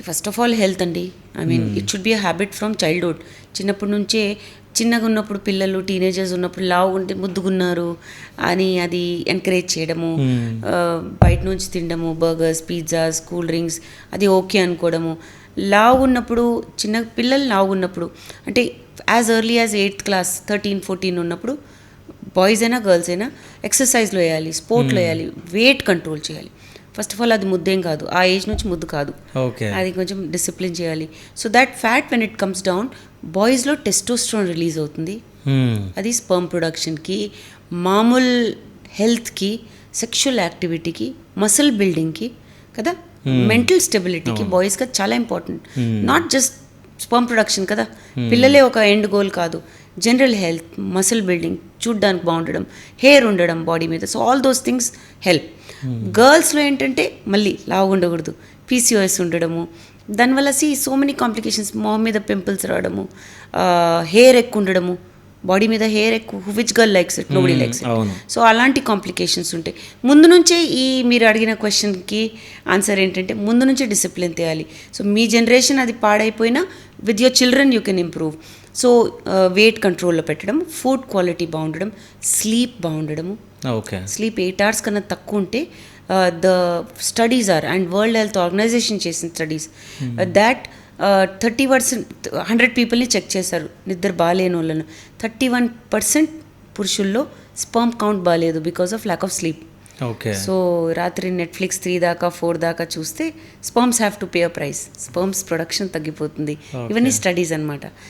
First of all health అండి. I mean it should be a habit from childhood. చిన్నప్పటి నుంచే చిన్నగా ఉన్నప్పుడు పిల్లలు టీనేజర్స్ ఉన్నప్పుడు లావు ఉంటే ముద్దుగున్నారు అని అది ఎంకరేజ్ చేయడము, బయట నుంచి తినడము, బర్గర్స్, పిజ్జాస్, కూల్ డ్రింక్స్, అది ఓకే అనుకోవడము. లావు ఉన్నప్పుడు చిన్న పిల్లలు లావు ఉన్నప్పుడు అంటే as early as 8th class 13-14 ఉన్నప్పుడు బాయ్స్ అయినా గర్ల్స్ అయినా ఎక్సర్సైజ్లో వేయాలి, స్పోర్ట్లో వేయాలి, వెయిట్ కంట్రోల్ చేయాలి. ఫస్ట్ ఆఫ్ ఆల్ అది ముద్దేం కాదు, ఆ ఏజ్ నుంచి ముద్దు కాదు, అది కొంచెం డిసిప్లిన్ చేయాలి. So that fat when it comes down బాయ్స్లో టెస్టోస్టెరాన్ రిలీజ్ అవుతుంది. అది స్పర్మ్ ప్రొడక్షన్కి, మామూలు హెల్త్కి, సెక్షువల్ యాక్టివిటీకి, మసిల్ బిల్డింగ్కి కదా, మెంటల్ స్టెబిలిటీకి బాయ్స్గా చాలా important. Not just sperm production కదా, పిల్లలే ఒక ఎండ్ గోల్ కాదు. జనరల్ హెల్త్, మసిల్ బిల్డింగ్, చూడ్డానికి బాగుండడం, హెయిర్ ఉండడం బాడీ మీద, so all those things help. గర్ల్స్లో ఏంటంటే మళ్ళీ లావు ఉండకూడదు, పీసీఓఎస్ ఉండడము, దానివల్ల సో మెనీ కాంప్లికేషన్స్, మొహం మీద పింపుల్స్ రావడము, హెయిర్ ఎక్కువ ఉండడము, బాడీ మీద హెయిర్ ఎక్కువ, which girl likes it, nobody likes it. So అలాంటి కాంప్లికేషన్స్ ఉంటాయి. ముందు నుంచే మీరు అడిగిన క్వశ్చన్కి ఆన్సర్ ఏంటంటే ముందు నుంచే డిసిప్లిన్ తేయాలి. సో మీ జనరేషన్ అది పాడైపోయినా with your children you can improve. So weight కంట్రోల్లో పెట్టడం, ఫుడ్ క్వాలిటీ బాగుండడం, స్లీప్ బాగుండడము. స్లీప్ 8 hours కన్నా తక్కువ ఉంటే the studies are, and world health organization చేసిన స్టడీస్ దాట్ 30%, 100 పీపుల్ని చెక్ చేశారు నిద్ర బాగాలేని వాళ్ళను, 31% పురుషుల్లో స్పర్మ్ కౌంట్ బాగాలేదు because of lack of sleep. So రాత్రి నెట్ఫ్లిక్స్ 3 దాకా 4 దాకా చూస్తే sperms have to pay a price, sperms production తగ్గిపోతుంది. ఇవన్నీ స్టడీస్ అనమాట.